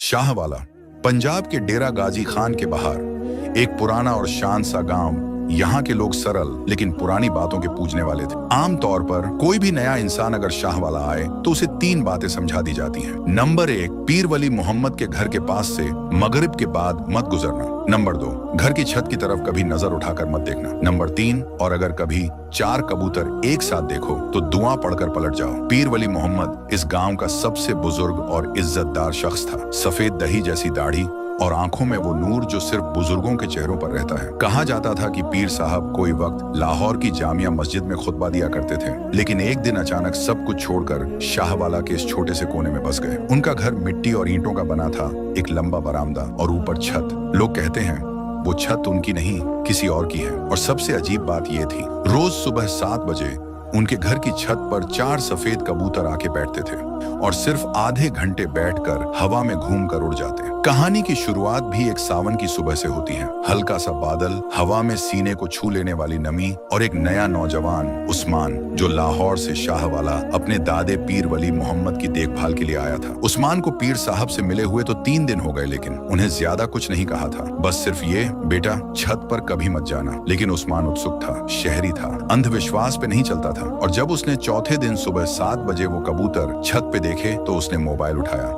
शाहवाला पंजाब के डेरा गाजी खान के बाहर एक पुराना और शान सा गांव। यहाँ के लोग सरल लेकिन पुरानी बातों के पूजने वाले थे। आम तौर पर कोई भी नया इंसान अगर शाहवाला आए तो उसे 3 बातें समझा दी जाती हैं। नंबर 1, पीर वली मोहम्मद के घर के पास से मगरिब के बाद मत गुजरना। नंबर 2, घर की छत की तरफ कभी नजर उठाकर मत देखना। नंबर 3, और अगर कभी 4 कबूतर एक साथ देखो तो दुआ पढ़कर पलट जाओ। पीर वली मोहम्मद इस गांव का सबसे बुजुर्ग और इज्जतदार शख्स था। सफेद दही जैसी दाढ़ी और आंखों में वो नूर जो सिर्फ बुजुर्गों के चेहरों पर रहता है। कहा जाता था कि पीर साहब कोई वक्त लाहौर की जामिया मस्जिद में खुतबा दिया करते थे, लेकिन एक दिन अचानक सब कुछ छोड़कर शाहवाला के इस छोटे से कोने में बस गए। उनका घर मिट्टी और ईंटों का बना था, एक लंबा बरामदा और ऊपर छत। लोग कहते हैं वो छत उनकी नहीं किसी और की है। और सबसे अजीब बात ये थी, रोज सुबह 7 बजे उनके घर की छत पर 4 सफेद कबूतर आके बैठते थे और सिर्फ आधे घंटे बैठकर हवा में घूमकर उड़ जाते। कहानी की शुरुआत भी एक सावन की सुबह से होती है। हल्का सा बादल, हवा में सीने को छू लेने वाली नमी और एक नया नौजवान उस्मान जो लाहौर से शाहवाला अपने दादे पीर वली मोहम्मद की देखभाल के लिए आया था। उस्मान को पीर साहब से मिले हुए तो 3 दिन हो गए, लेकिन उन्हें ज्यादा कुछ नहीं कहा था। बस सिर्फ ये, बेटा छत पर कभी मत जाना। लेकिन उस्मान उत्सुक था, शहरी था, अंधविश्वास पे नहीं चलता था। और जब उसने चौथे दिन सुबह 7 बजे वो कबूतर छत पे देखे तो उसने मोबाइल उठाया।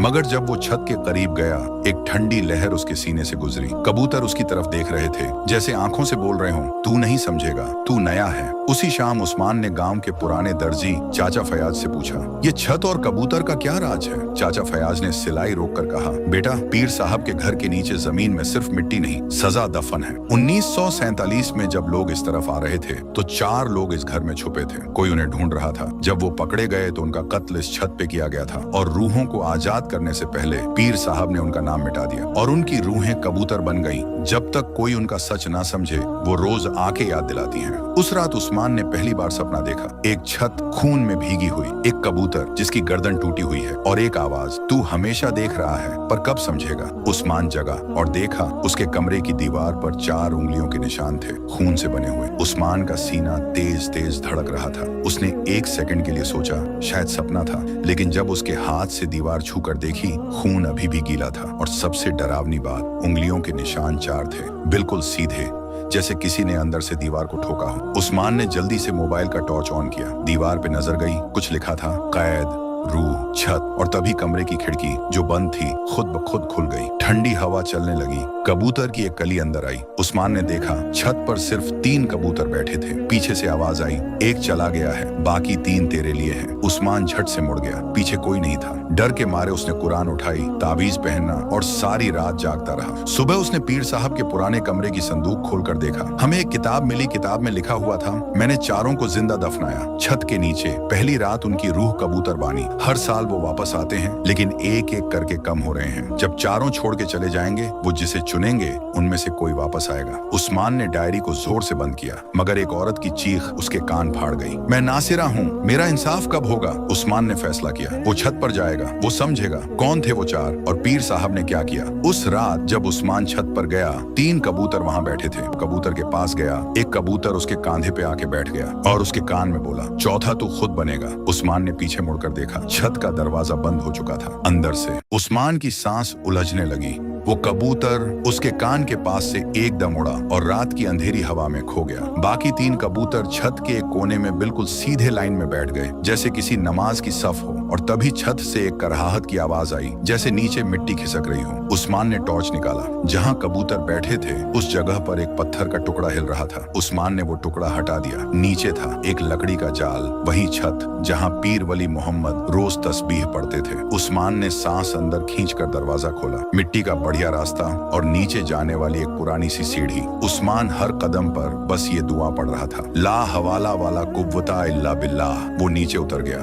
मगर जब वो छत के करीब गया, एक ठंडी लहर उसके सीने से गुजरी। कबूतर उसकी तरफ देख रहे थे, जैसे आंखों से बोल रहे हों, तू नहीं समझेगा, तू नया है। उसी शाम उस्मान ने गांव के पुराने दर्जी चाचा फयाज से पूछा, ये छत और कबूतर का क्या राज है? चाचा फयाज ने सिलाई रोककर कहा, बेटा पीर साहब के घर के नीचे जमीन में सिर्फ मिट्टी नहीं, सजा दफन है। 1947 में जब लोग इस तरफ आ रहे थे तो 4 लोग इस घर में छुपे थे। कोई उन्हें ढूंढ रहा था। जब वो पकड़े गए तो उनका कत्ल इस छत पे किया गया था और रूहों को आजाद करने से पहले पीर साहब ने उनका नाम मिटा दिया और उनकी रूहें कबूतर बन गईं। जब तक कोई उनका सच ना समझे वो रोज आके याद दिलाती हैं। उस रात उस्मान ने पहली बार सपना देखा, एक छत खून में भीगी हुई, एक कबूतर जिसकी गर्दन टूटी हुई है और एक आवाज, तू हमेशा देख रहा है पर कब समझेगा? उस्मान जगा और देखा उसके कमरे की दीवार पर 4 उंगलियों के निशान थे, खून से बने हुए। उस्मान का सीना तेज तेज धड़क रहा था। उसने 1 सेकंड के लिए सोचा शायद सपना था, लेकिन जब उसके हाथ से दीवार छूकर देखी, खून अभी भी गीला था। और सबसे डरावनी बात, उंगलियों के निशान 4 थे, बिल्कुल सीधे, जैसे किसी ने अंदर से दीवार को ठोका हो। उस्मान ने जल्दी से मोबाइल का टॉर्च ऑन किया। दीवार पे नजर गई, कुछ लिखा था, कैद, रूह, छत। और तभी कमरे की खिड़की जो बंद थी खुद ब खुद खुल गई। ठंडी हवा चलने लगी। कबूतर की एक कली अंदर आई। उस्मान ने देखा छत पर सिर्फ 3 कबूतर बैठे थे। पीछे से आवाज आई, एक चला गया है, बाकी 3 तेरे लिए हैं। उस्मान झट से मुड़ गया, पीछे कोई नहीं था। डर के मारे उसने कुरान उठाई, ताबीज पहनना और सारी रात जागता रहा। सुबह उसने पीर साहब के पुराने कमरे की संदूक खोलकर देखा। हमें एक किताब मिली, किताब में लिखा हुआ था, मैंने 4 को जिंदा दफनाया छत के नीचे। पहली रात उनकी रूह कबूतर बानी। हर साल वो वापस आते हैं, लेकिन एक एक करके कम हो रहे हैं। जब 4 छोड़ के चले जाएंगे, वो जिसे चुनेंगे उनमें से कोई वापस आएगा। उस्मान ने डायरी को जोर से बंद किया, मगर एक औरत की चीख उसके कान फाड़ गई। मैं नासिरा हूँ, मेरा इंसाफ कब होगा? उस्मान ने फैसला किया, वो छत पर जाएगा, वो समझेगा कौन थे वो 4 और पीर साहब ने क्या किया। उस रात जब उस्मान छत पर गया, 3 कबूतर वहाँ बैठे थे। कबूतर के पास गया, एक कबूतर उसके कांधे पे आके बैठ गया और उसके कान में बोला, चौथा तू खुद बनेगा। उस्मान ने पीछे मुड़कर देखा, छत का दरवाजा बंद हो चुका था अंदर से। उस्मान की सांस उलझने लगी। वो कबूतर उसके कान के पास से एकदम उड़ा और रात की अंधेरी हवा में खो गया। बाकी 3 कबूतर छत के एक कोने में बिल्कुल सीधे लाइन में बैठ गए, जैसे किसी नमाज की सफ हो। और तभी छत से एक कराहट की आवाज आई, जैसे नीचे मिट्टी खिसक रही हो। उस्मान ने टॉर्च निकाला। जहां कबूतर बैठे थे उस जगह पर एक पत्थर का टुकड़ा हिल रहा था। उस्मान ने वो टुकड़ा हटा दिया। नीचे था एक लकड़ी का जाल, वही छत जहां पीर वली मोहम्मद रोज तस्बीह पढ़ते थे। उस्मान ने सांस अंदर खींचकर दरवाजा खोला। मिट्टी का बढ़िया रास्ता और नीचे जाने वाली एक पुरानी सी सीढ़ी। उस्मान हर कदम पर बस ये दुआ पढ़ रहा था, ला हवाला वाला कुव्वता इल्ला बिल्लाह। वो नीचे उतर गया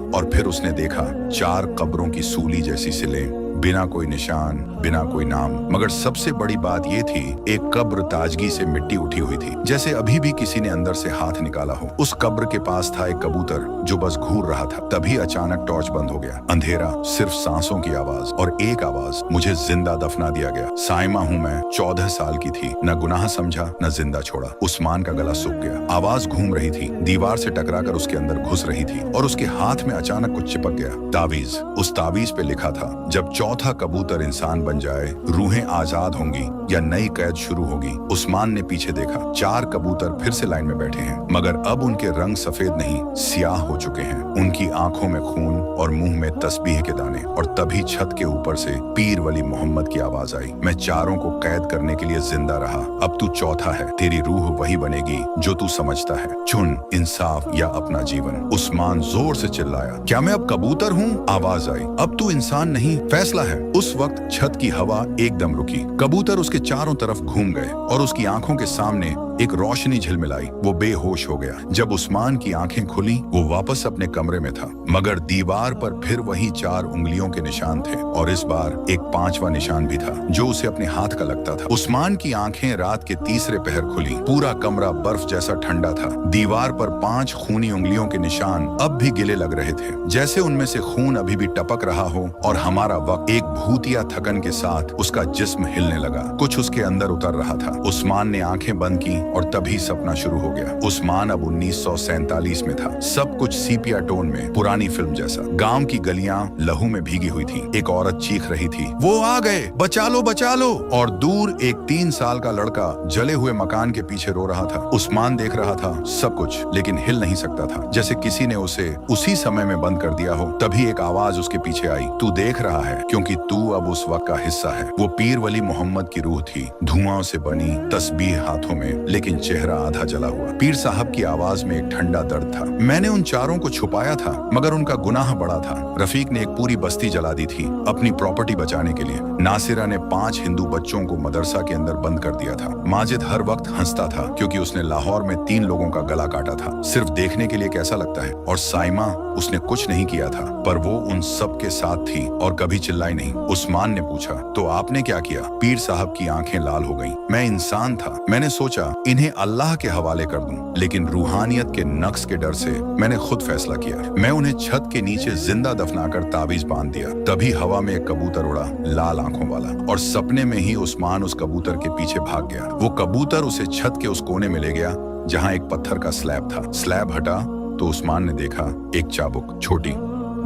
और फिर उसने देखा 4 कब्रों की सूली जैसी सिलें, बिना कोई निशान, बिना कोई नाम। मगर सबसे बड़ी बात ये थी, एक कब्र ताजगी से मिट्टी उठी हुई थी, जैसे अभी भी किसी ने अंदर से हाथ निकाला हो। उस कब्र के पास था एक कबूतर जो बस घूर रहा था। तभी अचानक टॉर्च बंद हो गया। अंधेरा, सिर्फ सांसों की आवाज और एक आवाज, मुझे जिंदा दफना दिया गया। साइमा हूँ मैं, 14 साल की थी, न गुनाह समझा न जिंदा छोड़ा। उस्मान का गला सूख गया। आवाज घूम रही थी, दीवार से टकराकर उसके अंदर घुस रही थी और उसके हाथ में अचानक कुछ चिपक गया। तावीज। उस तावीज पे लिखा था, जब चौथा कबूतर इंसान बन जाए, रूहें आजाद होंगी या नई कैद शुरू होगी। उस्मान ने पीछे देखा, 4 कबूतर फिर से लाइन में बैठे हैं, मगर अब उनके रंग सफेद नहीं, स्याह हो चुके हैं। उनकी आंखों में खून और मुंह में तस्बीह के दाने। और तभी छत के ऊपर से पीर वली मोहम्मद की आवाज आई, मैं चारों को कैद करने के लिए जिंदा रहा, अब तू चौथा है, तेरी रूह वही बनेगी जो तू समझता है, चुन इंसाफ या अपना जीवन। उस्मान जोर से चिल्लाया, क्या मैं अब कबूतर हूँ? आवाज आई, अब तू इंसान नहीं, फैसला है। उस वक्त छत की हवा एकदम रुकी, कबूतर उसके चारों तरफ घूम गए और उसकी आंखों के सामने एक रोशनी झिलमिलाई। वो बेहोश हो गया। जब उस्मान की आंखें खुली, वो वापस अपने कमरे में था, मगर दीवार पर फिर वही 4 उंगलियों के निशान थे और इस बार एक 5वां निशान भी था जो उसे अपने हाथ का लगता था। उस्मान की आंखें रात के तीसरे पहर खुली। पूरा कमरा बर्फ जैसा ठंडा था। दीवार पर 5 खूनी उंगलियों के निशान अब भी गिले लग रहे थे, जैसे उनमें से खून अभी भी टपक रहा हो। और हमारा वक्त एक भूतिया थकन के साथ उसका जिस्म हिलने लगा, कुछ उसके अंदर उतर रहा था। उस्मान ने आंखें बंद की और तभी सपना शुरू हो गया। उस्मान अब 1947 में था, सब कुछ सीपिया टोन में, पुरानी फिल्म जैसा। गांव की गलियां लहू में भीगी हुई थी। एक औरत चीख रही थी, वो आ गए, बचा लो बचा लो। और दूर एक 3 साल का लड़का जले हुए मकान के पीछे रो रहा था। उस्मान देख रहा था सब कुछ, लेकिन हिल नहीं सकता था, जैसे किसी ने उसे उसी समय में बंद कर दिया हो। तभी एक आवाज उसके पीछे आई, तू देख रहा है क्योंकि तू अब उस वक्त का हिस्सा है। वो पीर वली मोहम्मद की रूह थी, धुआं से बनी, तस्बीह हाथों में, लेकिन चेहरा आधा जला हुआ। पीर साहब की आवाज में एक ठंडा दर्द था, मैंने उन चारों को छुपाया था, मगर उनका गुनाह बड़ा था। रफीक ने एक पूरी बस्ती जला दी थी अपनी प्रॉपर्टी बचाने के लिए। नासिरा ने 5 हिंदू बच्चों को मदरसा के अंदर बंद कर दिया था। माजिद हर वक्त हंसता था क्योंकि उसने लाहौर में 3 लोगों का गला काटा था, सिर्फ देखने के लिए कैसा लगता है। और साइमा, उसने कुछ नहीं किया था, पर वो उन सब के साथ थी और कभी चिल्लाई नहीं। उस्मान ने पूछा, तो आपने क्या किया? पीर साहब की आंखें लाल हो गईं। मैं इंसान था, मैंने सोचा इन्हें अल्लाह के हवाले कर दूं, लेकिन रूहानियत के नक्श के डर से मैंने खुद फैसला किया। मैं उन्हें छत के नीचे जिंदा दफनाकर ताबीज बांध दिया। तभी हवा में एक कबूतर उड़ा, लाल आंखों वाला, और सपने में ही उस्मान उस कबूतर के पीछे भाग गया। वो कबूतर उसे छत के उस कोने में ले गया जहां एक पत्थर का स्लैब था। स्लैब हटा तो उस्मान ने देखा एक चाबुक, छोटी,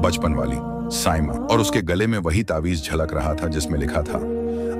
बचपन वाली, साइमा, और उसके गले में वही तावीज झलक रहा था जिसमें लिखा था,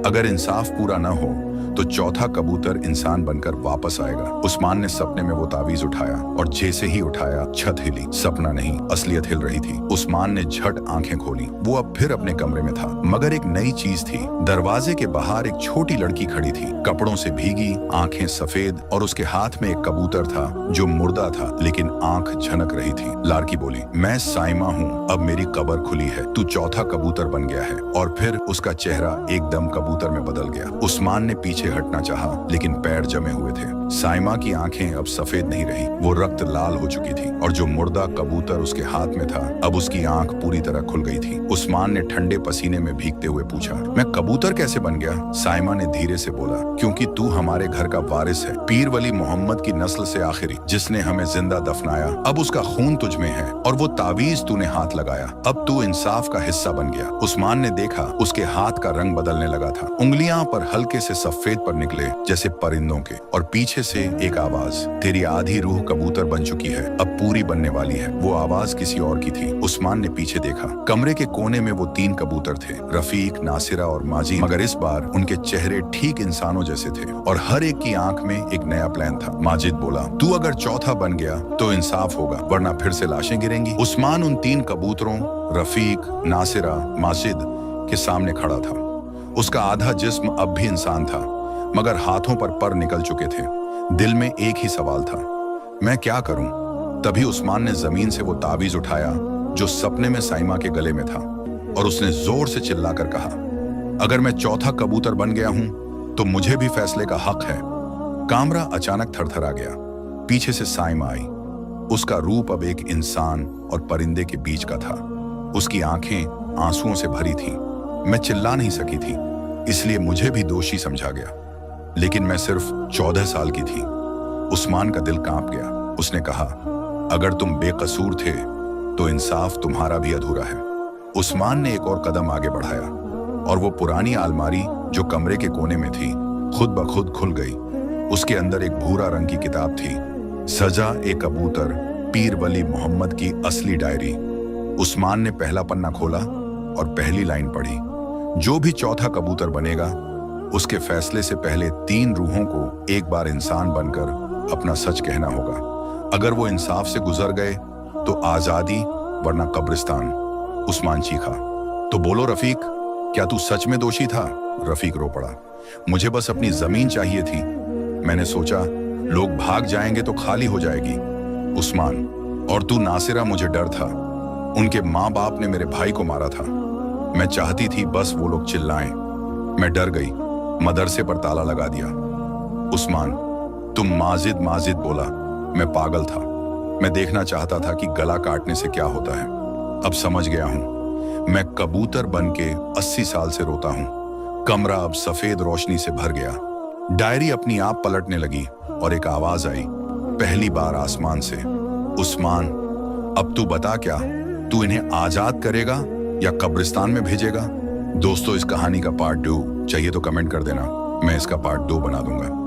अगर इंसाफ पूरा न हो तो चौथा कबूतर इंसान बनकर वापस आएगा। उस्मान ने सपने में वो तावीज उठाया और जैसे ही उठाया छत हिली। सपना नहीं, असलियत हिल रही थी। उस्मान ने झट आंखें खोली। वो अब फिर अपने कमरे में था, मगर एक नई चीज थी। दरवाजे के बाहर एक छोटी लड़की खड़ी थी, कपड़ों से भीगी, आंखें सफेद, और उसके हाथ में एक कबूतर था जो मुर्दा था, लेकिन आंख झनक रही थी। लड़की बोली, मैं साइमा हूँ, अब मेरी कब्र खुली है, तू चौथा कबूतर बन गया है। और फिर उसका चेहरा एकदम कबूतर में बदल गया। उस्मान ने पीछे हटना चाहा, लेकिन पैर जमे हुए थे। साइमा की आंखें अब सफेद नहीं रही, वो रक्त लाल हो चुकी थी, और जो मुर्दा कबूतर उसके हाथ में था, अब उसकी आंख पूरी तरह खुल गई थी। उस्मान ने ठंडे पसीने में भीगते हुए पूछा, मैं कबूतर कैसे बन गया? साइमा ने धीरे से बोला, क्योंकि तू हमारे घर का वारिस है, पीर वली मोहम्मद की नस्ल से आखिरी, जिसने हमें जिंदा दफनाया। अब उसका खून तुझ में है, और वो तावीज तूने हाथ लगाया, अब तू इंसाफ का हिस्सा बन गया। उस्मान ने देखा उसके हाथ का रंग बदलने लगा था, उंगलियां पर हल्के से सफेद पर निकले जैसे परिंदों के, और पीछे से एक आवाज, तेरी आधी रूह कबूतर बन चुकी है, अब पूरी बनने वाली है। वो आवाज किसी और की थी। उस्मान ने पीछे देखा, कमरे के कोने में वो 3 कबूतर थे, रफीक, नासिरा और माजिद, मगर इस बार उनके चेहरे ठीक इंसानों जैसे थे और हर एक की आंख में एक नया प्लान था। माजिद बोला, तू अगर चौथा बन गया तो इंसाफ होगा, वरना फिर से लाशें गिरेंगी। उस्मान उन 3 कबूतरों, रफीक, नासिरा, माजिद के सामने खड़ा था। उसका आधा जिस्म अब भी इंसान था, मगर हाथों पर निकल चुके थे। दिल में एक ही सवाल था, मैं क्या करूं? तभी उस्मान ने जमीन से वो तावीज उठाया जो सपने में साइमा के गले में था, और उसने जोर से चिल्लाकर कहा, अगर मैं चौथा कबूतर बन गया हूं तो मुझे भी फैसले का हक है। कामरा अचानक थरथरा गया। पीछे से साइमा आई। उसका रूप अब एक इंसान और परिंदे के बीच का था। उसकी आंखें आंसुओं से भरी थीं। मैं चिल्ला नहीं सकी थी, इसलिए मुझे भी दोषी समझा गया, लेकिन मैं सिर्फ 14 साल की थी। उस्मान का दिल कांप गया। उसने कहा, अगर तुम बेकसूर थे तो इंसाफ तुम्हारा भी अधूरा है। उस्मान ने एक और कदम आगे बढ़ाया और वो पुरानी अलमारी जो कमरे के कोने में थी खुद ब खुद खुल गई। उसके अंदर एक भूरा रंग की किताब थी, सजा ए कबूतर, पीर वली मोहम्मद की असली डायरी। उस्मान ने पहला पन्ना खोला और पहली लाइन पढ़ी, जो भी चौथा कबूतर बनेगा उसके फैसले से पहले 3 रूहों को एक बार इंसान बनकर अपना सच कहना होगा। अगर वो इंसाफ से गुजर गए तो आजादी, वरना कब्रिस्तान। उस्मान चीखा। तो बोलो रफीक, क्या तू सच में दोषी था? रफीक रो पड़ा। मुझे बस अपनी जमीन चाहिए थी। मैंने सोचा लोग भाग जाएंगे तो खाली हो जाएगी। उस्मान, और तू नासिरा, मुझे डर था। उनके माँ बाप ने मेरे भाई को मारा था। मैं चाहती थी बस वो लोग चिल्लाएं। मैं डर गई, मदरसे पर ताला लगा दिया। उस्मान, तुम माजिद माजिद बोला। मैं पागल था। मैं देखना चाहता था कि गला काटने से क्या होता है। अब समझ गया हूं। मैं कबूतर बन के 80 साल से रोता हूं। कमरा अब सफेद रोशनी से भर गया। डायरी अपनी आप पलटने लगी और एक आवाज आई, पहली बार आसमान से, उस्मान, अब तू बता, क्या तू इन्हें आजाद करेगा या कब्रिस्तान में भेजेगा? दोस्तों, इस कहानी का पार्ट 2 चाहिए तो कमेंट कर देना, मैं इसका पार्ट 2 बना दूंगा।